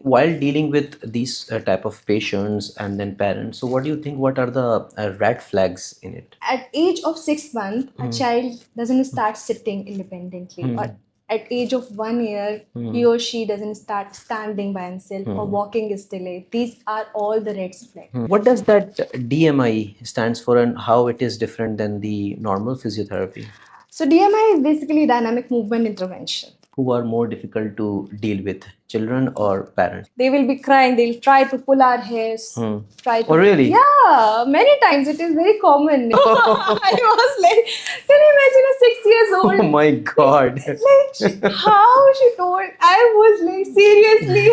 While dealing with these type of patients and then parents, so what do you think? What are the red flags in it? At age of 6 months, a child doesn't start sitting independently, or at age of 1 year, he or she doesn't start standing by himself, or walking is delayed. These are all the red flags. What does that DMI stands for, and how it is different than the normal physiotherapy? So DMI is basically dynamic movement intervention. Who are more difficult to deal with, children or parents? They will be crying, they'll try to pull our hairs, try to. Oh, really? Yeah, many times it is very common. I was like, can you imagine a 6 years old? Oh my God. Like, how she told, I was like, seriously.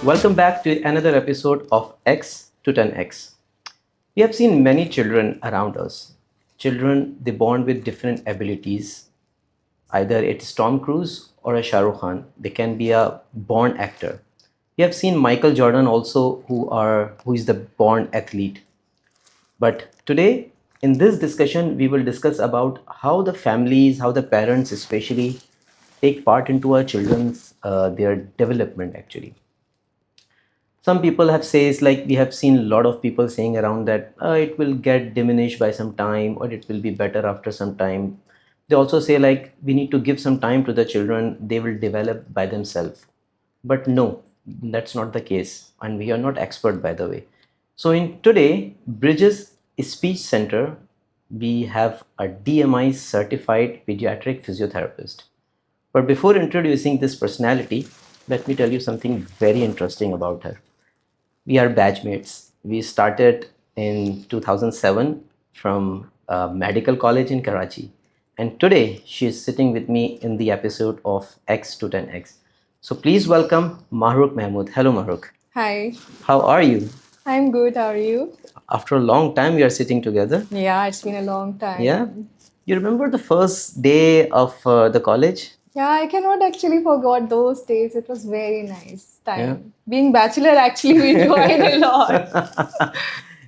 Welcome back to another episode of X to 10X. We have seen many children around us. Children, they born with different abilities. Either it's Tom Cruise or a Shah Rukh Khan. They can be a born actor. We have seen Michael Jordan also, who is the born athlete. But today, in this discussion, we will discuss about how the families, how the parents especially take part into our children's their development actually. Some people have says, like we have seen a lot of people saying around that it will get diminished by some time, or it will be better after some time. They also say like we need to give some time to the children, they will develop by themselves. But no, that's not the case, and we are not expert, by the way. So in today Bridges Speech Center, we have a DMI certified pediatric physiotherapist. But before introducing this personality, let me tell you something very interesting about her. We are batchmates. We started in 2007 from a medical college in Karachi. And today she is sitting with me in the episode of X to 10X. So please welcome Mahrukh Mahmood. Hello, Mahrukh. Hi, How are you? I'm good. How are you? After a long time, we are sitting together. Yeah, it's been a long time. Yeah. You remember the first day of the college? Yeah, I cannot actually forget those days. It was very nice time. Yeah. Being bachelor, actually, we enjoyed a lot.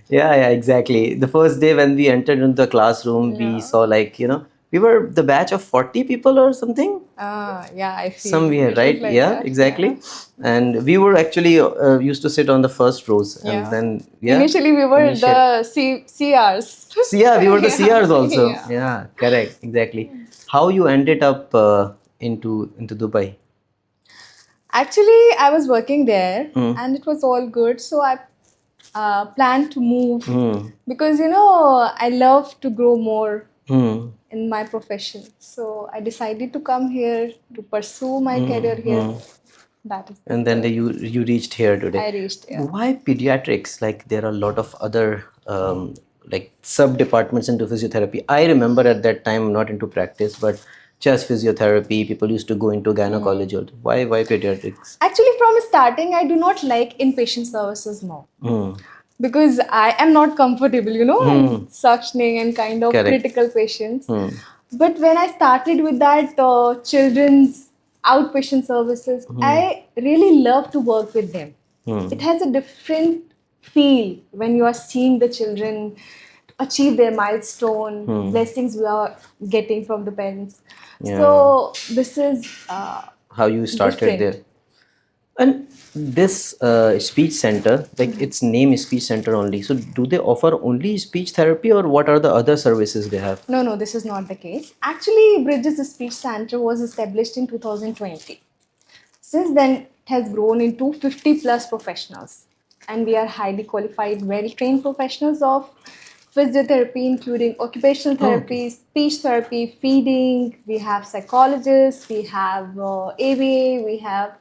Yeah, exactly. The first day when we entered into the classroom, we saw like, we were the batch of 40 people or something. Yeah, I feel Somewhere, it was right? like Yeah, that. exactly. And we were actually used to sit on the first rows. And Yeah. then, yeah. Initially, we were initial- the CRs. So, yeah, we were the Yeah. CRs also. Yeah. Yeah, correct. Exactly. How you ended up into Dubai? Actually, I was working there and it was all good. So I planned to move because, I love to grow more in my profession. So I decided to come here to pursue my career here. That is the And then story. you reached here today. I reached here. Why pediatrics? Like there are a lot of other like sub departments into physiotherapy. I remember at that time, not into practice, but just physiotherapy. People used to go into gynecology. Also. Why pediatrics? Actually, from starting, I do not like inpatient services more. Because I am not comfortable, in suctioning and kind of Correct. critical patients. But when I started with that children's outpatient services, I really love to work with them. It has a different feel when you are seeing the children achieve their milestone, blessings we are getting from the parents. So this is How you started different. there? And this speech center, like its name is speech center only. So do they offer only speech therapy, or what are the other services they have? No, this is not the case. Actually, Bridges Speech Center was established in 2020. Since then, it has grown into 50 plus professionals. And we are highly qualified, well trained professionals of physiotherapy, including occupational therapy, speech therapy, feeding. We have psychologists, we have ABA, we have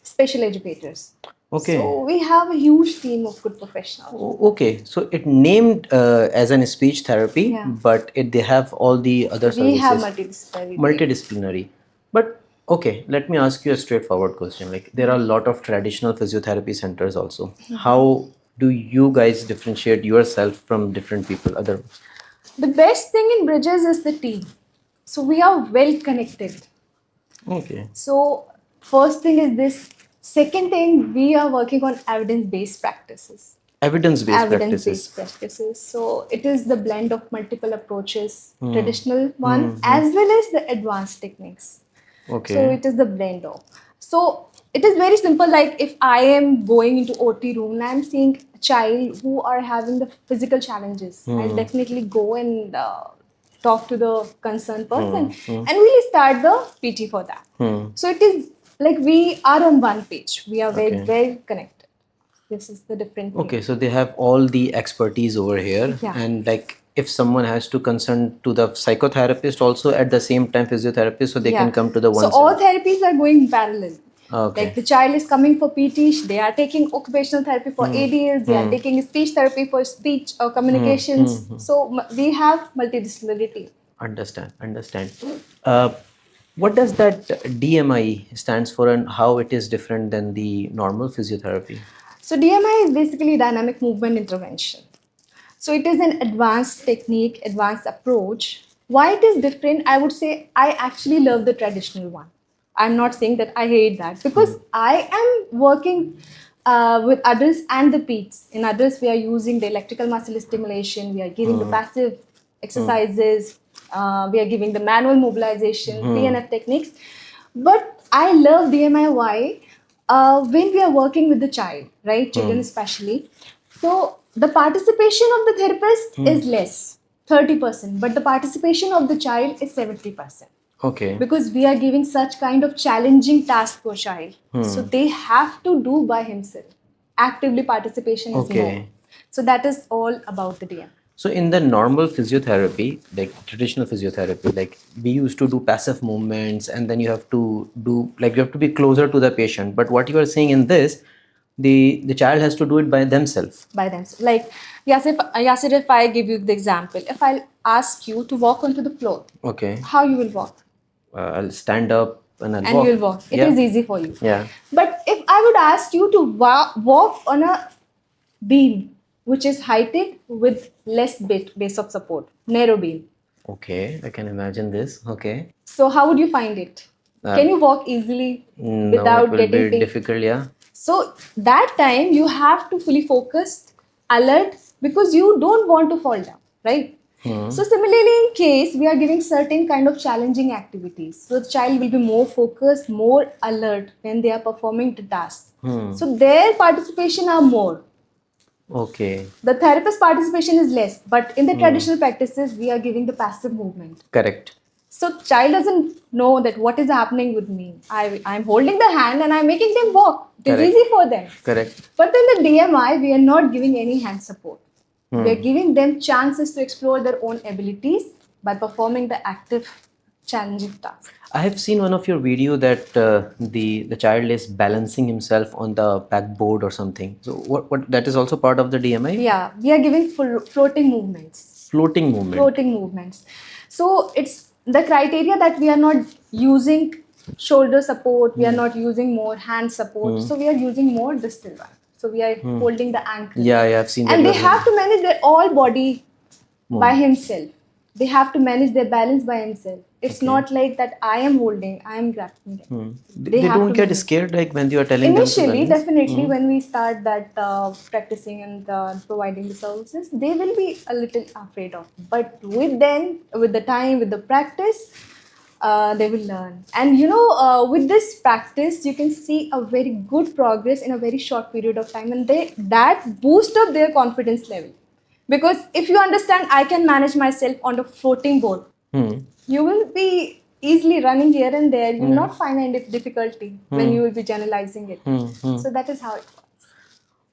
special educators. Okay. So we have a huge team of good professionals. Okay, so it named as an speech therapy, Yeah. but they have all the other services. We have multidisciplinary. Multidisciplinary. But okay, let me ask you a straightforward question. Like there are a lot of traditional physiotherapy centers also. How do you guys differentiate yourself from different people? Other. The best thing in Bridges is the team. So we are well connected. Okay. So first thing is this, Second thing, we are working on evidence-based practices. Evidence-based Evidence-based practices. practices. So it is the blend of multiple approaches, Hmm. traditional one as well as the advanced techniques. Okay. So it is the blend of. So it is very simple. Like if I am going into OT room and I'm seeing a child who are having the physical challenges, I'll definitely go and talk to the concerned person and we'll start the PT for that. So it is like we are on one page. We are very, Okay. very connected. This is the different thing. Okay, so they have all the expertise over here, Yeah. and like if someone has to consult to the psychotherapist also at the same time physiotherapist, so they Yeah. can come to the So one all center. therapies are going parallel. Okay. Like the child is coming for PT, they are taking occupational therapy for ADLs, they are taking speech therapy for speech or communications. So we have multidisciplinarity. Understand. Uh, what does that DMI stands for, and how it is different than the normal physiotherapy? So DMI is basically dynamic movement intervention. So it is an advanced technique, advanced approach. Why it is different? I would say I actually love the traditional one. I'm not saying that I hate that because I am working with adults and the peaks. In adults, we are using the electrical muscle stimulation, we are giving the passive exercises, we are giving the manual mobilization, PNF techniques. But I love DMIY when we are working with the child, right? Children especially. So the participation of the therapist is less, 30%, but the participation of the child is 70%. Okay. Because we are giving such kind of challenging task for child. So they have to do by himself. Actively participation is Okay. more. So that is all about the DM. So in the normal physiotherapy, like traditional physiotherapy, like we used to do passive movements, and then you have to do like you have to be closer to the patient. But what you are saying in this, the child has to do it by themselves. By themselves. Like Yasir, if I give you the example, if I'll ask you to walk onto the floor, Okay. how you will walk? I'll stand up and I'll And walk. you will walk. It Yeah. is easy for you. Yeah. But if I would ask you to walk on a beam which is heighted with less base of support, narrow beam, Okay. I can imagine this. Okay. so how would you find it? Can you walk easily No, it without will getting be pain? difficult. Yeah. So that time you have to fully focused, alert, because you don't want to fall down, right? So similarly, in case we are giving certain kind of challenging activities, so the child will be more focused, more alert when they are performing the task. So their participation are more. Okay. The therapist participation is less, but in the traditional practices, we are giving the passive movement. Correct. So child doesn't know that what is happening with me. I'm holding the hand and I'm making them walk. It is Correct. easy for them. Correct. But in the DMI, we are not giving any hand support. We are giving them chances to explore their own abilities by performing the active, challenging task. I have seen one of your video that the child is balancing himself on the backboard or something. So what that is also part of the DMI? Yeah, we are giving floating movements. Floating movement. Floating movements. So it's the criteria that we are not using shoulder support, we are not using more hand support. So we are using more distal one. So we are holding the ankle. Yeah, I've seen that. And they you are have to manage their all body by moving. himself. They have to manage their balance by himself. It's not like that I am holding, I am grasping them. They have don't to get manage. scared like when you are telling Initially, them to balance? definitely, when we start that practicing and providing the services, they will be a little afraid of it. But with the time, with the practice, they will learn. And with this practice, you can see a very good progress in a very short period of time, and that boost up their confidence level. Because if you understand, I can manage myself on the floating board, you will be easily running here and there. You will not find any difficulty when you will be generalizing it. So that is how it works.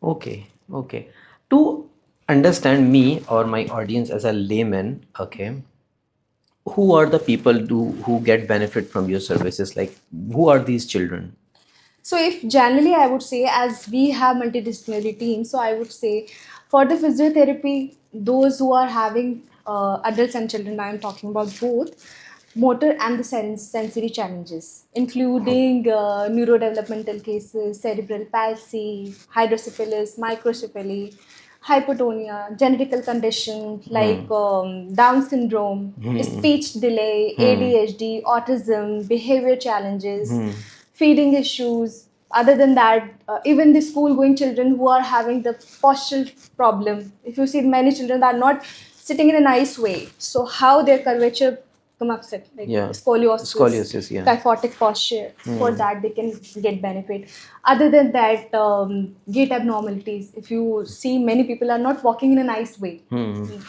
Okay, okay. To understand me or my audience as a layman, okay, who are the people who get benefit from your services? Like, who are these children? So if generally I would say, as we have multidisciplinary teams, so I would say for the physiotherapy, those who are having adults and children, I am talking about both motor and the sensory challenges, including neurodevelopmental cases, cerebral palsy, hydrocephalus, microcephaly, hypotonia, genetical condition like Down syndrome, speech delay, ADHD, autism, behavior challenges, feeding issues, Other than that, even the school going children who are having the postural problem, if you see many children are not sitting in a nice way, so how their curvature come upset, like Yeah. scoliosis, Scoliosis, yeah. kyphotic posture, for that they can get benefit. Other than that, gait abnormalities, if you see many people are not walking in a nice way,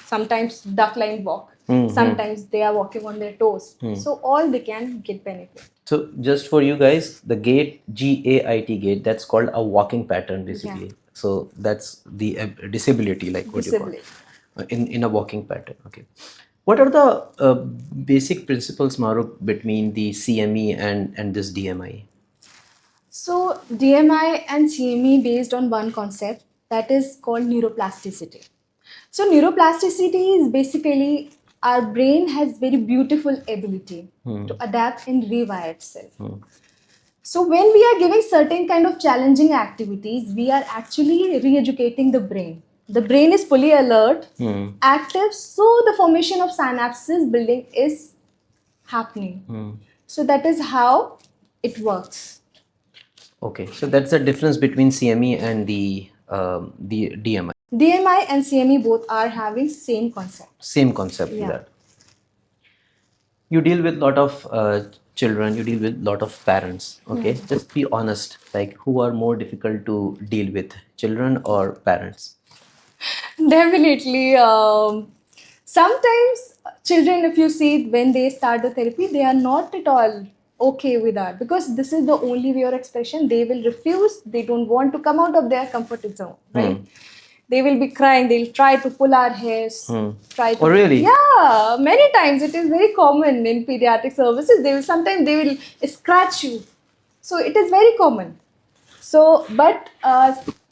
sometimes duck line walk, sometimes they are walking on their toes, so all they can get benefit. So just for you guys, the gait, GAIT gait, that's called a walking pattern basically. Yeah. So that's the disability, like what you call Disability. in a walking pattern. Okay. What are the basic principles, Mahrukh, between the CME and this DMI? So DMI and CME based on one concept that is called neuroplasticity. So neuroplasticity is basically our brain has very beautiful ability to adapt and rewire itself. So when we are giving certain kind of challenging activities, we are actually re-educating the brain. The brain is fully alert, active, so the formation of synapses building is happening. So that is how it works. Okay, so that's the difference between CME and the DMI. DMI and CME both are having same concept. Same concept. Yeah. That you deal with lot of children, you deal with lot of parents. Okay, just be honest. Like, who are more difficult to deal with, children or parents? Definitely. Sometimes children, if you see when they start the therapy, they are not at all okay with that because this is the only way of expression. They will refuse. They don't want to come out of their comfort zone, right? They will be crying. They'll try to pull our hairs. Try to. Oh, really? Yeah, many times it is very common in pediatric services. They will sometimes they will scratch you. So it is very common. So, but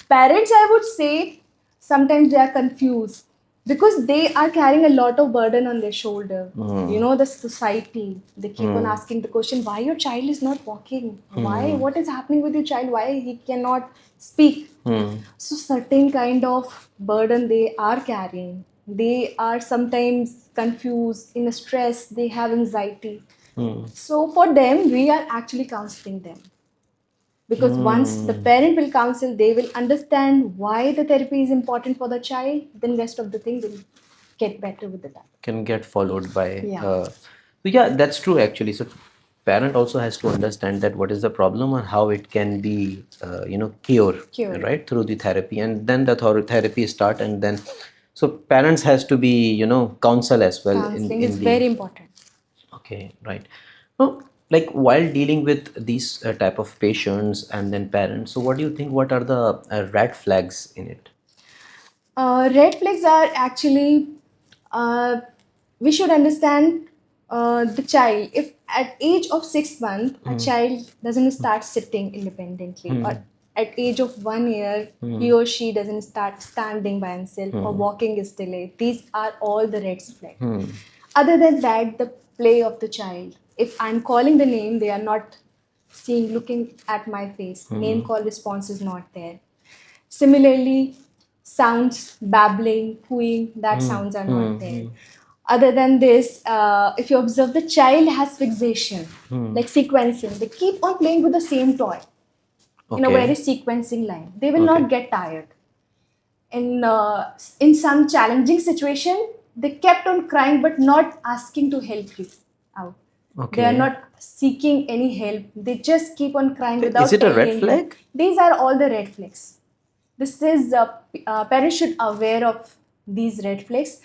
parents, I would say, sometimes they are confused because they are carrying a lot of burden on their shoulder. You know, the society, they keep on asking the question, why your child is not walking? Why? What is happening with your child? Why he cannot speak? So, certain kind of burden they are carrying. They are sometimes confused, in stress, they have anxiety. So, for them, we are actually counseling them because once the parent will counsel, they will understand why the therapy is important for the child, then rest of the thing will get better with the time. Can get followed by Yeah. so yeah, that's true actually. So parent also has to understand that what is the problem and how it can be cured, right, through the therapy, and then the therapy start, and then so parents has to be counsel as well Counseling in is the very important. okay, right. Now, like while dealing with these type of patients and then parents, so what do you think, what are the red flags in it? Red flags are actually, we should understand the child. If at age of 6 months, a child doesn't start sitting independently, or at age of 1 year, he or she doesn't start standing by himself or walking is delayed. These are all the red flags. Other than that, the play of the child. If I'm calling the name, they are not seeing, looking at my face. Name call response is not there. Similarly, sounds, babbling, cooing, that sounds are not there. Other than this, if you observe, the child has fixation, like sequencing. They keep on playing with the same toy in a very sequencing line. They will not get tired. In some challenging situation, they kept on crying but not asking to help you out. They are not seeking any help. They just keep on crying without Is it a telling red anything. flag? These are all the red flags. This is parents should aware of these red flags.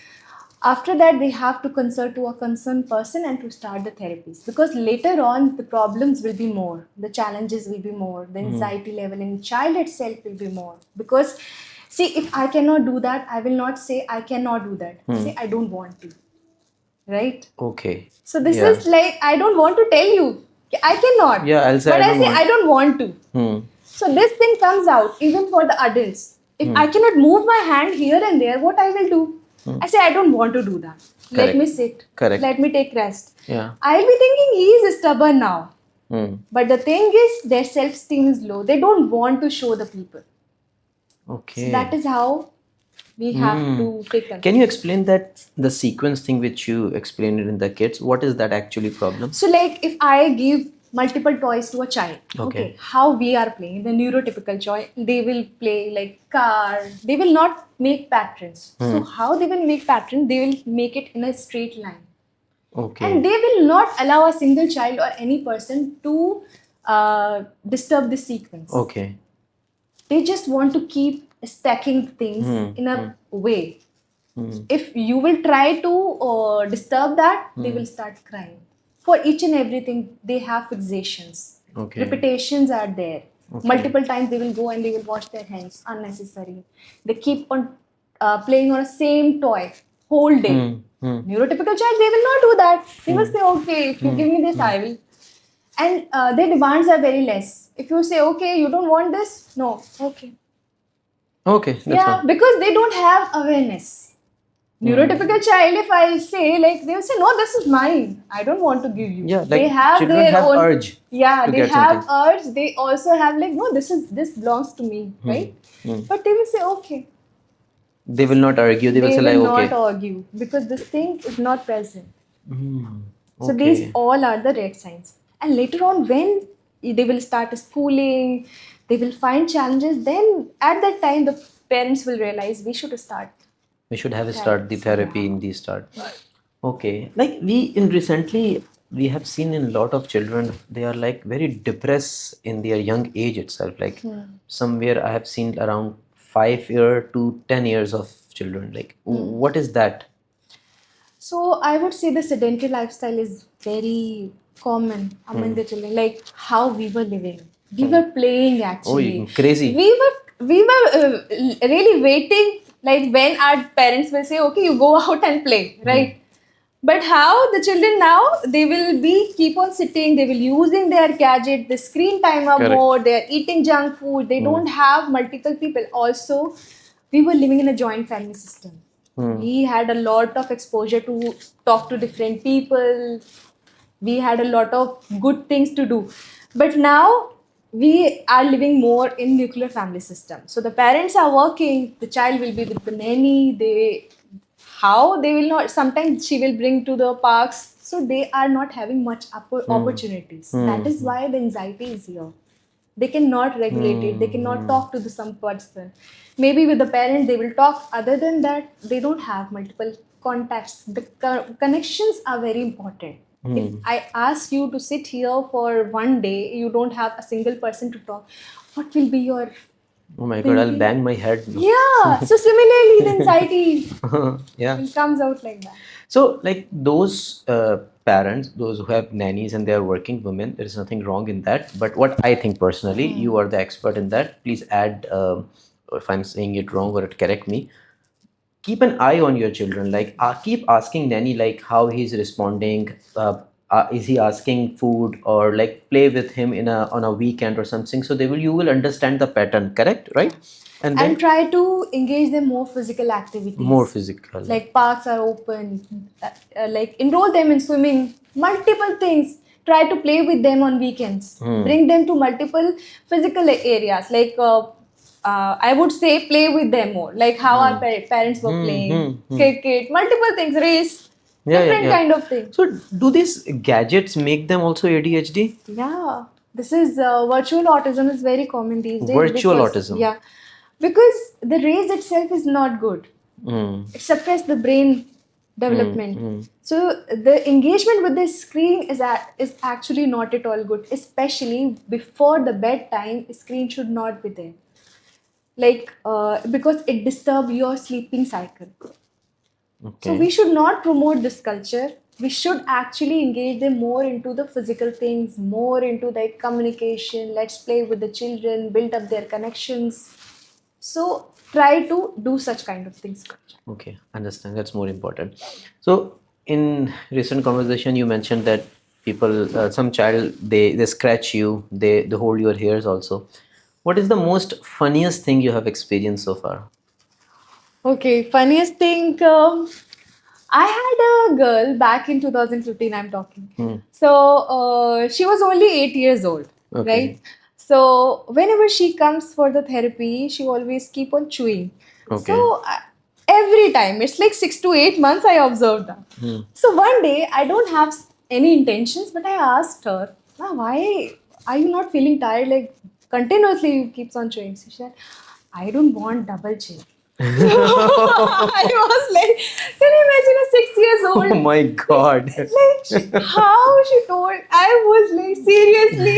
After that, they have to consult to a concerned person and to start the therapies, because later on the problems will be more, the challenges will be more, the anxiety level in child itself will be more. Because see, if I cannot do that, I will not say I cannot do that. Say I don't want to, right? Okay. So this is like, I don't want to tell you I cannot. Yeah, I'll say but I I don't say want. I don't want to. So this thing comes out even for the adults. If I cannot move my hand here and there, what I will do? I say I don't want to do that. Let Correct. me sit. Correct. Let me take rest. Yeah. I'll be thinking he is stubborn now. But the thing is, their self-esteem is low. They don't want to show the people. Okay. So that is how we have to take control. Can you explain that the sequence thing which you explained it in the kids? What is that actually problem? So like if I give multiple toys to a child. Okay. How we are playing the neurotypical child, they will play like car, they will not make patterns. So how they will make pattern, they will make it in a straight line, Okay. and they will not allow a single child or any person to disturb this sequence. Okay. They just want to keep stacking things in a way. If you will try to disturb that, they will start crying. For each and everything, they have fixations. Okay. Repetitions are there. Okay. Multiple times they will go and they will wash their hands unnecessary. They keep on playing on a same toy whole day. Neurotypical child, they will not do that. They will say, okay, if you give me this, I will. And their demands are very less. If you say, okay, you don't want this, no, okay. Okay. That's all. Because they don't have awareness. Neurotypical child, if I say, like, they will say, no, this is mine. I don't want to give you. Yeah, like they have children their have own urge. Yeah, to they get have something. urge. They also have like, no, this belongs to me, right? But they will say, okay. They will not argue. They will They say will like, not okay. argue because this thing is not present. So Okay. these all are the red signs. And later on, when they will start schooling, they will find challenges. Then at that time, the parents will realize we should start. We should have a start the Therapy, therapy yeah. in the start. Okay. Like we have seen in a lot of children, they are like very depressed in their young age itself. Like somewhere I have seen around 5 year to 10 years of children. Like what is that? So I would say the sedentary lifestyle is very common among the children. Like how we were living, we were playing actually. Crazy. We were really waiting. Like when our parents will say, "Okay, you go out and play," right? But how the children now, they will be keep on sitting. They will using their gadget. The screen time are Correct. more. They are eating junk food. They don't have multiple people. Also, we were living in a joint family system. We had a lot of exposure to talk to different people. We had a lot of good things to do. But now we are living more in nuclear family system. So the parents are working, the child will be with the nanny, they will not, sometimes she will bring to the parks. So they are not having much opportunities. That is why the anxiety is here. They cannot regulate it. They cannot talk to some person. Maybe with the parent they will talk. Other than that, they don't have multiple contacts. The connections are very important. If I ask you to sit here for one day, you don't have a single person to talk. What will be your Oh my God, I'll bang my head. Yeah. So similarly, the anxiety Yeah. comes out like that. So, like those parents, those who have nannies and they are working women, there is nothing wrong in that. But what I think personally, you are the expert in that. Please add if I'm saying it wrong or correct me. Keep an eye on your children. Like, keep asking nanny like how he's responding. Is he asking food or like play with him in a on a weekend or something? So you will understand the pattern. Correct, right? And then And try to engage them more physical activities. more physical. Like parks are open, like enroll them in swimming, multiple things. Try to play with them on weekends. Bring them to multiple physical areas. Like I would say, play with them more. Like how our parents were playing, cricket, multiple things, race, different kind of things. So, do these gadgets make them also ADHD? Yeah, this is virtual autism is very common these days. Virtual because, autism. Yeah, because the race itself is not good. It suppresses the brain development. So the engagement with the screen is actually not at all good. Especially before the bedtime, screen should not be there. Like because it disturbs your sleeping cycle. Okay. So we should not promote this culture. We should actually engage them more into the physical things, more into like communication. Let's play with the children, build up their connections. So try to do such kind of things. Okay, understand. That's more important. So, in recent conversation, you mentioned that people, some child, they scratch you, they hold your hairs also. What is the most funniest thing you have experienced so far? Okay, funniest thing. I had a girl back in 2015. I'm talking. So she was only 8 years old, Okay. right? So whenever she comes for the therapy, she always keep on chewing. Okay. So every time it's like 6 to 8 months, I observed that. So one day I don't have any intentions, but I asked her, "Ma, why are you not feeling tired? Like continuously you keeps on chewing." She said, "I don't want double chin." I was like, can you imagine a 6 years Oh old? my God. How she told? I was like, seriously.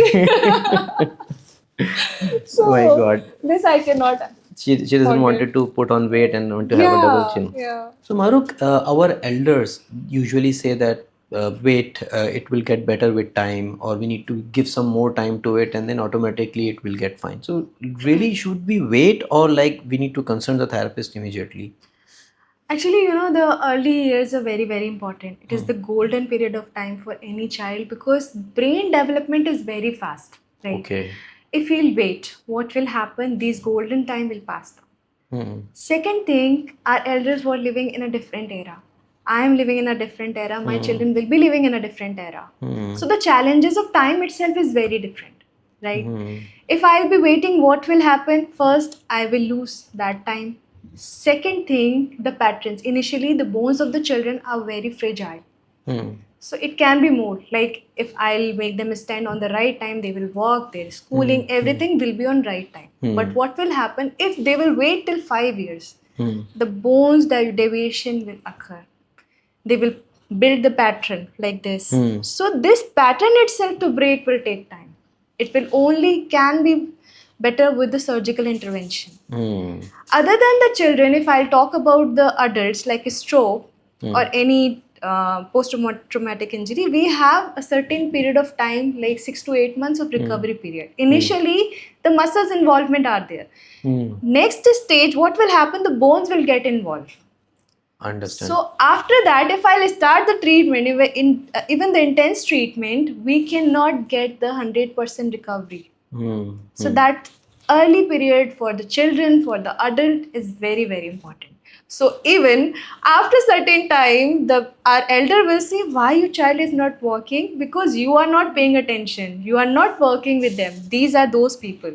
Oh my So God. this I cannot She doesn't forget. wanted to put on weight and want to have a double Yeah, chin. yeah. So Mahrukh, our elders usually say that wait, it will get better with time, or we need to give some more time to it, and then automatically it will get fine. So really, should we wait, or like we need to consult the therapist immediately? Actually, the early years are very, very important. It is the golden period of time for any child because brain development is very fast, right? Okay. If we'll wait, what will happen? These golden time will pass. Hmm. Second thing, our elders were living in a different era. I am living in a different era. My children will be living in a different era. Hmm. So the challenges of time itself is very different, right? Hmm. If I'll be waiting, what will happen? First, I will lose that time. Second thing, the patterns. Initially, the bones of the children are very fragile. Hmm. So it can be more like if I'll make them stand on the right time, they will walk, their schooling, everything will be on right time. But what will happen if they will wait till 5 years? Hmm. The bones deviation will occur. They will build the pattern like this. Hmm. So this pattern itself to break will take time. It will only can be better with the surgical intervention. Hmm. Other than the children, if I'll talk about the adults like a stroke or any post-traumatic injury, we have a certain period of time like 6 to 8 months of recovery period. Initially, the muscles involvement are there. Hmm. Next stage, what will happen? The bones will get involved. Understand. So after that, if I'll start the treatment, even the intense treatment, we cannot get the 100% recovery. Hmm. So that early period for the children, for the adult is very, very important. So even after certain time, the our elder will say, why your child is not walking? Because you are not paying attention. You are not working with them. These are those people.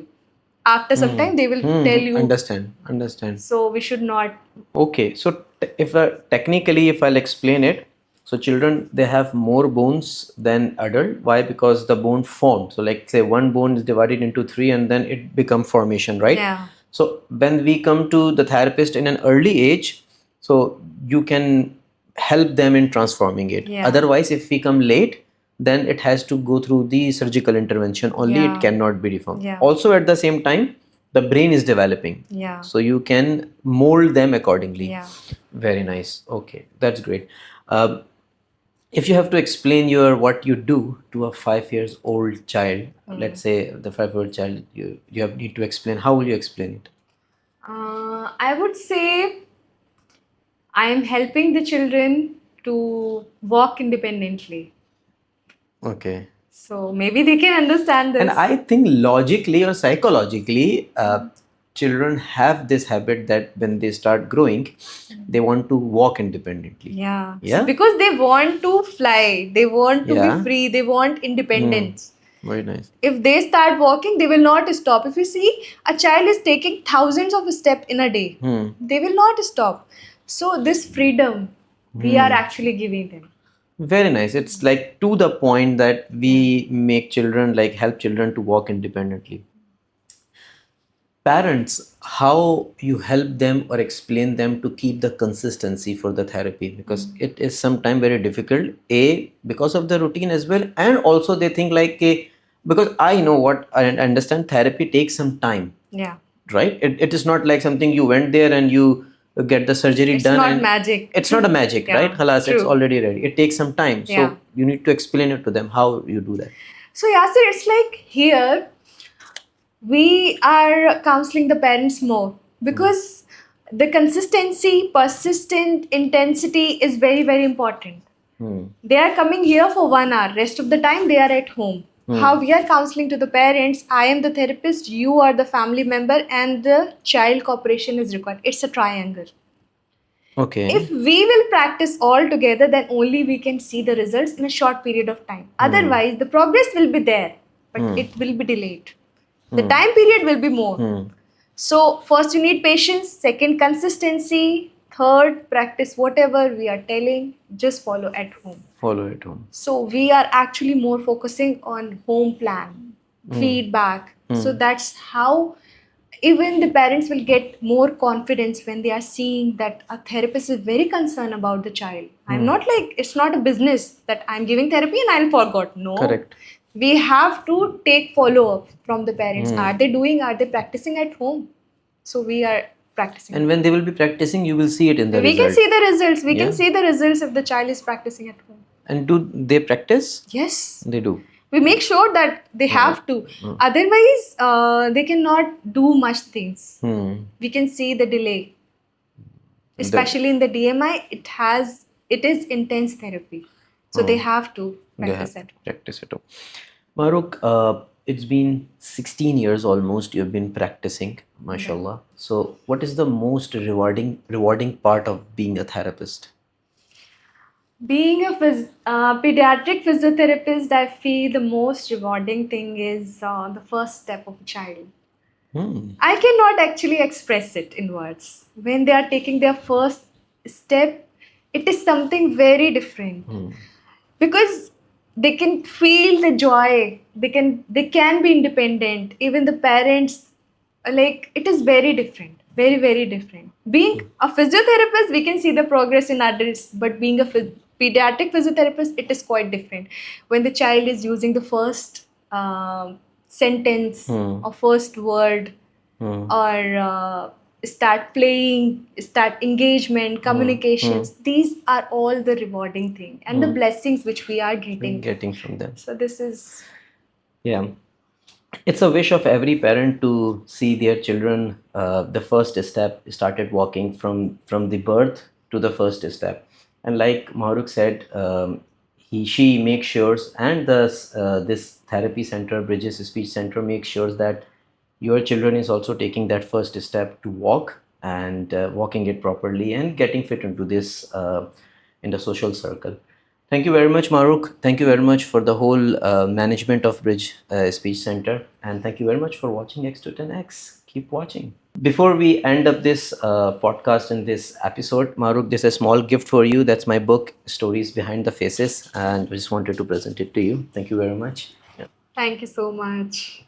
After some time, they will tell you. Understand. Understand. So we should not. Okay, so if technically, if I'll explain it, so children they have more bones than adult. Why? Because the bone formed. So like say one bone is divided into three, and then it become formation, right? Yeah. So when we come to the therapist in an early age, so you can help them in transforming it. Yeah. Otherwise, if we come late, then it has to go through the surgical intervention. Only Yeah. it cannot be reformed. Yeah. Also, at the same time, the brain is developing. Yeah. So you can mold them accordingly. Yeah. Very nice. Okay, that's great. If you have to explain your what you do to a 5 years old child, let's say the 5 year old child, you have need to explain. How will you explain it? I would say I am helping the children to walk independently. Okay. So maybe they can understand this. And I think logically or psychologically, children have this habit that when they start growing, they want to walk independently. Yeah. Yeah? So because they want to fly, they want to Yeah. be free, they want independence. Very nice. If they start walking, they will not stop. If you see a child is taking thousands of steps in a day, they will not stop. So this freedom we are actually giving them. Very nice. It's like to the point that we make children like help children to walk independently. Parents, how you help them or explain them to keep the consistency for the therapy, because it is sometimes very difficult, a because of the routine as well, and also they think like because I know what I understand, therapy takes some time. Yeah. Right, it is not like something you went there and you get the surgery It's done not and magic. it's not a magic. Yeah, right, halas, it's true. already ready. It takes some time. So Yeah. you need to explain it to them how you do that. So Yasir, it's like here we are counseling the parents more because the consistency, persistent intensity is very, very important. They are coming here for 1 hour, rest of the time they are at home. How we are counseling to the parents, I am the therapist, you are the family member, and the child cooperation is required. It's a triangle. Okay. If we will practice all together, then only we can see the results in a short period of time. Otherwise, the progress will be there, but it will be delayed. The time period will be more. So, first you need patience, second consistency, third practice whatever we are telling, just follow at home. Follow at home. So we are actually more focusing on home plan, feedback. So that's how even the parents will get more confidence when they are seeing that a therapist is very concerned about the child. I'm not like, it's not a business that I'm giving therapy and I'll forget. No. Correct. We have to take follow-up from the parents. Are they practicing at home? So we are practicing. And when they will be practicing, you will see it in the we result. can see the results. We Yeah. can see the results if the child is practicing at home. And do they practice? Yes. They do. We make sure that they have to. Otherwise, they cannot do much things. We can see the delay. Especially in the DMI, it is intense therapy. So they have to practice it. Practice it. Mahrukh, it's been 16 years almost you've been practicing, mashallah. So what is the most rewarding part of being a therapist? Being a pediatric physiotherapist, I feel the most rewarding thing is the first step of a child. I cannot actually express it in words. When they are taking their first step, it is something very different. Because they can feel the joy. They can be independent. Even the parents, like, it is very different. Very, very different. Being a physiotherapist, we can see the progress in adults, but being a pediatric physiotherapist, it is quite different. When the child is using the first sentence or first word, or start playing, start engagement, communications, these are all the rewarding thing and the blessings which we are getting from them. So this is, Yeah. It's a wish of every parent to see their children the first step started walking from the birth to the first step. And like Mahrukh said, she makes sure, and this therapy center, Bridges Speech Center, makes sure that your children is also taking that first step to walk and walking it properly and getting fit into this in the social circle. Thank you very much, Mahrukh. Thank you very much for the whole management of Bridge Speech Center. And thank you very much for watching X to 10X. Keep watching. Before we end up this podcast and this episode, Mahrukh, this is a small gift for you. That's my book, Stories Behind the Faces. And I just wanted to present it to you. Thank you very much. Yeah. thank you so much.